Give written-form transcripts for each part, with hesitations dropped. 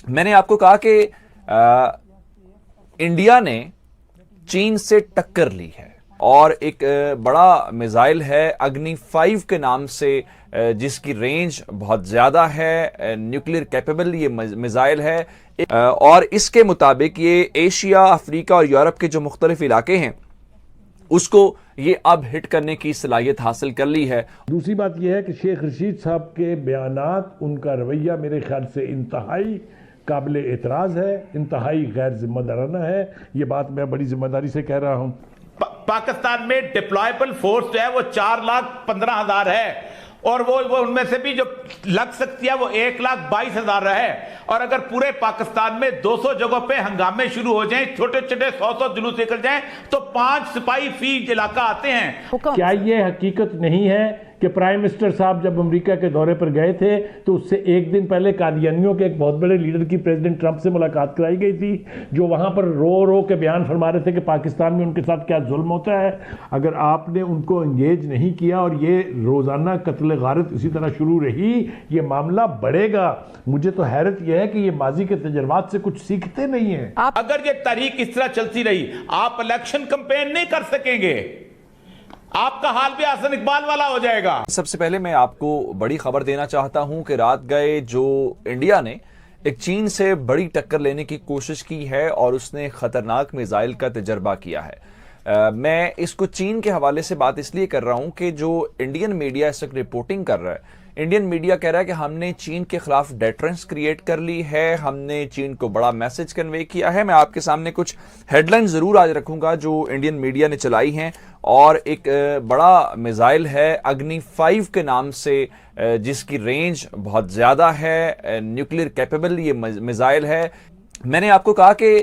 میں نے آپ کو کہا کہ انڈیا نے چین سے ٹکر لی ہے اور ایک بڑا میزائل ہے اگنی 5 کے نام سے، جس کی رینج بہت زیادہ ہے، نیوکلیر کیپیبل یہ میزائل ہے، اور اس کے مطابق یہ ایشیا، افریقہ اور یورپ کے جو مختلف علاقے ہیں اس کو یہ اب ہٹ کرنے کی صلاحیت حاصل کر لی ہے۔ دوسری بات یہ ہے کہ شیخ رشید صاحب کے بیانات، ان کا رویہ میرے خیال سے انتہائی قابل اعتراض ہے، انتہائی غیر ذمہ دارانہ ہے۔ یہ بات میں بڑی ذمہ داری سے کہہ رہا ہوں۔ پاکستان میں ڈپلائبل فورس جو ہے وہ 4,15,000 ہے، اور وہ ان میں سے بھی جو لگ سکتی ہے وہ 1,22,000 ہے، اور اگر پورے پاکستان میں 200 جگہوں پہ ہنگامے شروع ہو جائیں، چھوٹے چھوٹے 100 جلوس نکل جائیں، تو 5 سپاہی فی علاقہ آتے ہیں۔ کیا یہ حقیقت نہیں ہے کہ پرائم منسٹر صاحب جب امریکہ کے دورے پر گئے تھے تو اس سے ایک دن پہلے قادیانیوں کے ایک بہت بڑے لیڈر کی پریزیڈنٹ ٹرمپ سے ملاقات کرائی گئی تھی، جو وہاں پر رو رو کے بیان فرما رہے تھے کہ پاکستان میں ان کے ساتھ کیا ظلم ہوتا ہے؟ اگر آپ نے ان کو انگیج نہیں کیا اور یہ روزانہ قتل غارت اسی طرح شروع رہی، یہ معاملہ بڑھے گا۔ مجھے تو حیرت یہ ہے کہ یہ ماضی کے تجربات سے کچھ سیکھتے نہیں ہیں۔ اگر یہ تاریخ اس طرح چلتی رہی، آپ الیکشن کمپین نہیں کر سکیں گے، آپ کا حال بھی حسن اقبال والا ہو جائے گا۔ سب سے پہلے میں آپ کو بڑی خبر دینا چاہتا ہوں کہ رات گئے جو انڈیا نے ایک چین سے بڑی ٹکر لینے کی کوشش کی ہے اور اس نے خطرناک میزائل کا تجربہ کیا ہے۔ میں اس کو چین کے حوالے سے بات اس لیے کر رہا ہوں کہ جو انڈین میڈیا اس وقت رپورٹنگ کر رہا ہے، انڈین میڈیا کہہ رہا ہے کہ ہم نے چین کے خلاف ڈیٹرنس کریٹ کر لی ہے، ہم نے چین کو بڑا میسج کنوے کیا ہے۔ میں آپ کے سامنے کچھ ہیڈ لائن ضرور آج رکھوں گا جو انڈین میڈیا نے چلائی ہیں، اور ایک بڑا میزائل ہے اگنی 5 کے نام سے، جس کی رینج بہت زیادہ ہے، نیوکلیر کیپیبل یہ میزائل ہے۔ میں نے آپ کو کہا کہ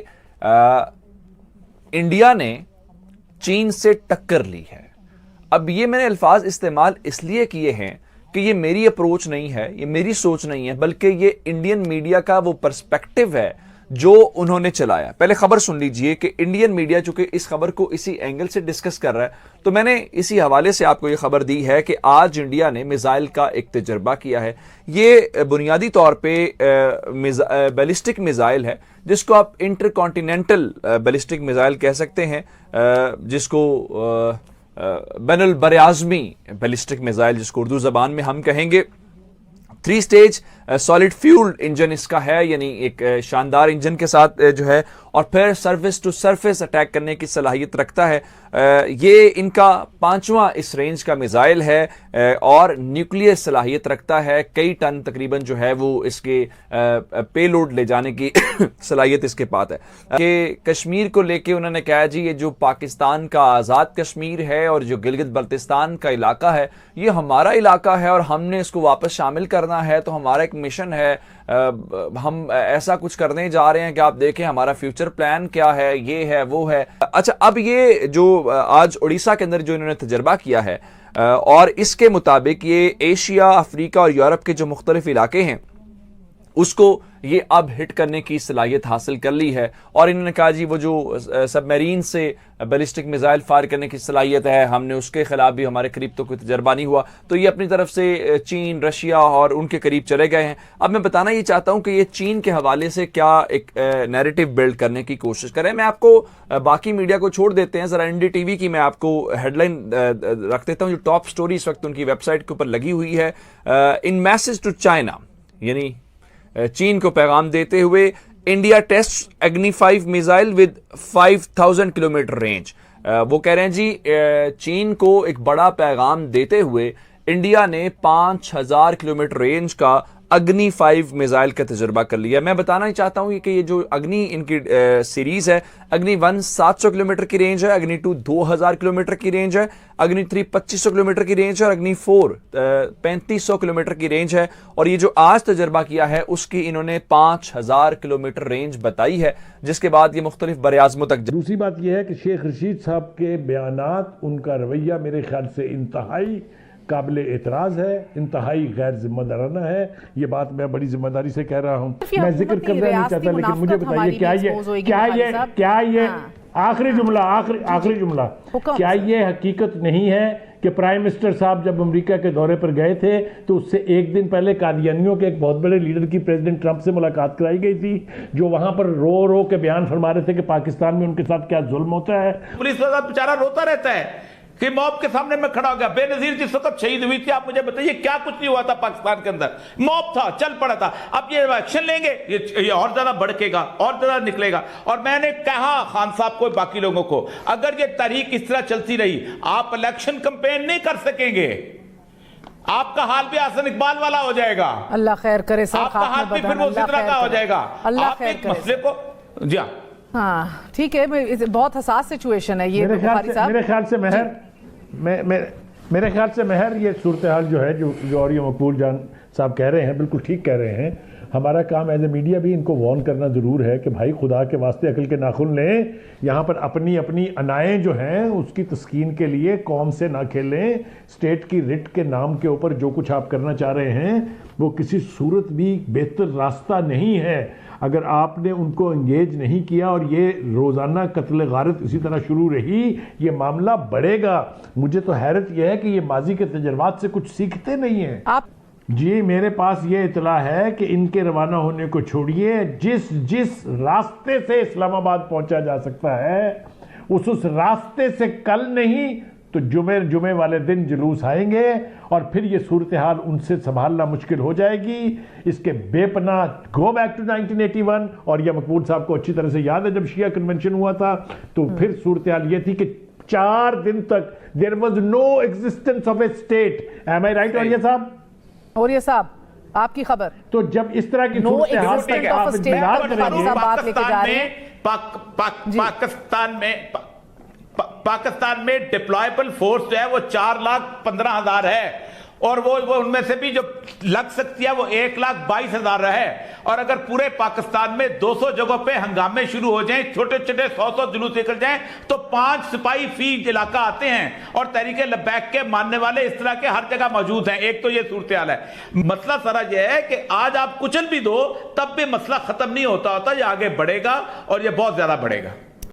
انڈیا نے چین سے ٹکر لی ہے۔ اب یہ میں نے الفاظ استعمال اس لیے کیے ہیں کہ یہ میری اپروچ نہیں ہے، یہ میری سوچ نہیں ہے، بلکہ یہ انڈین میڈیا کا وہ پرسپیکٹو ہے جو انہوں نے چلایا۔ پہلے خبر سن لیجئے کہ انڈین میڈیا چونکہ اس خبر کو اسی اینگل سے ڈسکس کر رہا ہے، تو میں نے اسی حوالے سے آپ کو یہ خبر دی ہے کہ آج انڈیا نے میزائل کا ایک تجربہ کیا ہے۔ یہ بنیادی طور پہ بیلسٹک میزائل ہے، جس کو آپ انٹر کانٹیننٹل بیلسٹک میزائل کہہ سکتے ہیں، جس کو بین البراعظمی بیلسٹک میزائل، جس کو اردو زبان میں ہم کہیں گے 3 سٹیج سالڈ فیول انجن اس کا ہے، یعنی ایک شاندار انجن کے ساتھ جو ہے، اور پھر سرفیس ٹو سرفیس اٹیک کرنے کی صلاحیت رکھتا ہے۔ یہ ان کا 5واں اس رینج کا میزائل ہے، اور نیوکلیئر صلاحیت رکھتا ہے، کئی ٹن تقریباً جو ہے وہ اس کے پے لوڈ لے جانے کی صلاحیت اس کے پاس ہے۔ کہ کشمیر کو لے کے انہوں نے کہا جی یہ جو پاکستان کا آزاد کشمیر ہے اور جو گلگت بلتستان کا علاقہ ہے یہ ہمارا علاقہ ہے، اور ہم نے اس کو واپس شامل کرنا ہے، تو ہمارا ایک مشن ہے، ہم ایسا کچھ کرنے جا رہے ہیں کہ آپ دیکھیں ہمارا فیوچر پلان کیا ہے، یہ ہے وہ ہے۔ اچھا، اب یہ جو آج اڑیسہ کے اندر جو انہوں نے تجربہ کیا ہے، اور اس کے مطابق یہ ایشیا، افریقہ اور یورپ کے جو مختلف علاقے ہیں اس کو یہ اب ہٹ کرنے کی صلاحیت حاصل کر لی ہے، اور انہوں نے کہا جی وہ جو سب میرین سے بیلسٹک میزائل فائر کرنے کی صلاحیت ہے، ہم نے اس کے خلاف بھی ہمارے قریب تو کوئی تجربہ نہیں ہوا، تو یہ اپنی طرف سے چین، رشیا اور ان کے قریب چلے گئے ہیں۔ اب میں بتانا یہ چاہتا ہوں کہ یہ چین کے حوالے سے کیا ایک نیریٹو بلڈ کرنے کی کوشش کریں۔ میں آپ کو باقی میڈیا کو چھوڑ دیتے ہیں، ذرا ND TV کی میں آپ کو ہیڈ لائن رکھ دیتا ہوں جو ٹاپ سٹوری اس وقت ان کی ویب سائٹ کے اوپر لگی ہوئی ہے۔ ان میسج ٹو چائنا، یعنی چین کو پیغام دیتے ہوئے، India test Agni 5 missile with 5000 kilometre range. وہ کہہ رہے ہیں جی چین کو ایک بڑا پیغام دیتے ہوئے انڈیا نے 5000 کلومیٹر رینج کا اگنی 5 میزائل کا تجربہ کر لیا۔ میں بتانا ہی چاہتا ہوں کہ یہ جو اگنی ان کی سیریز ہے، اگنی 1 700 کلومیٹر کی رینج ہے، اگنی 2 2000 کلومیٹر کی رینج ہے، اگنی 3 2500 کلومیٹر کی رینج ہے، اور اگنی 4 3500 کلومیٹر کی رینج ہے، اور یہ جو آج تجربہ کیا ہے اس کی انہوں نے 5000 کلومیٹر رینج بتائی ہے، جس کے بعد یہ مختلف براعظموں تک۔ دوسری بات یہ ہے کہ شیخ رشید صاحب کے بیانات، ان کا رویہ میرے خیال سے انتہائی قابل اعتراض ہے، انتہائی غیر ذمہ دارانہ ہے۔ یہ بات میں بڑی ذمہ داری سے کہہ رہا ہوں۔ میں ذکر کرنا نہیں چاہتا، لیکن مجھے بتائیے کیا یہ آخری جملہ حکم کیا یہ حقیقت نہیں ہے کہ پرائم منسٹر صاحب جب امریکہ کے دورے پر گئے تھے تو اس سے ایک دن پہلے قادیانیوں کے ایک بہت بڑے لیڈر کی پریزیڈنٹ ٹرمپ سے ملاقات کرائی گئی تھی، جو وہاں پر رو کے بیان فرما رہے تھے کہ پاکستان میں ان کے ساتھ کیا ظلم ہوتا ہے؟ پولیس والا بیچارہ روتا رہتا ہے کہ موب کے سامنے میں کھڑا ہو گیا. بے نظیر جس وقت شہید ہوئی تھی، آپ مجھے بتائیے کیا کچھ نہیں ہوا تھا پاکستان کے اندر، موب تھا، چل پڑا تھا. اب یہ ایکشن لیں گے، یہ اور زیادہ بڑھے گا، اور زیادہ نکلے گا. اور میں نے کہا خان صاحب کو، باقی لوگوں کو، اگر یہ تحریک اس طرح چلتی رہی آپ الیکشن کمپین نہیں کر سکیں گے. آپ کا حال بھی حسن اقبال والا ہو جائے گا، اللہ خیر کرے سر، آپ کا حال بھی پھر وہ اس طرح کا ہو جائے گا. اللہ آپ خیر ایک کرے. مسئلے کو جی ہاں ٹھیک ہے، بہت حساس سچویشن ہے یہ بخاری صاحب. میرے خیال سے مہر یہ صورتحال جو ہے جو اور یہ مقبول جان صاحب کہہ رہے ہیں بالکل ٹھیک کہہ رہے ہیں. ہمارا کام ایز اے میڈیا بھی ان کو وارن کرنا ضرور ہے کہ بھائی خدا کے واسطے عقل کے ناخن لیں، یہاں پر اپنی انائیں جو ہیں اس کی تسکین کے لیے قوم سے نہ کھیلیں. اسٹیٹ کی رٹ کے نام کے اوپر جو کچھ آپ کرنا چاہ رہے ہیں وہ کسی صورت بھی بہتر راستہ نہیں ہے. اگر آپ نے ان کو انگیج نہیں کیا اور یہ روزانہ قتل غارت اسی طرح شروع رہی، یہ معاملہ بڑھے گا. مجھے تو حیرت یہ ہے کہ یہ ماضی کے تجربات سے کچھ سیکھتے نہیں ہیں. آپ جی میرے پاس یہ اطلاع ہے کہ ان کے روانہ ہونے کو چھوڑیے، جس راستے سے اسلام آباد پہنچا جا سکتا ہے اس راستے سے کل نہیں تو جمعے والے دن جلوس آئیں گے اور پھر یہ صورتحال ان سے سنبھالنا مشکل ہو جائے گی. اس کے بے پناہ گو بیک ٹو 1981. اور یہ مقبول صاحب کو اچھی طرح سے یاد ہے جب شیعہ کنونشن ہوا تھا تو پھر صورتحال یہ تھی کہ 4 دن تک there was no existence of a state. Am I right اور یہ صاحب آپ کی خبر تو جب اس طرح کی صورتحال existence of a state آپ لے کے جا رہے ہیں. پاکستان میں ڈپلائبل فورس جو ہے وہ 4,15,000 ہے، اور وہ ان میں سے بھی جو لگ سکتی ہے وہ 1,22,000 ہے. اور اگر پورے پاکستان میں 200 جگہوں پہ ہنگامے شروع ہو جائیں، چھوٹے چھوٹے 100 جلوس نکل جائیں، تو 5 سپاہی فی علاقہ آتے ہیں اور تحریک لبیک کے ماننے والے اس طرح کے ہر جگہ موجود ہیں. ایک تو یہ صورتحال ہے. مسئلہ سارا یہ ہے کہ آج آپ کچل بھی دو تب بھی مسئلہ ختم نہیں ہوتا، یہ آگے بڑھے گا اور یہ بہت زیادہ بڑھے گا.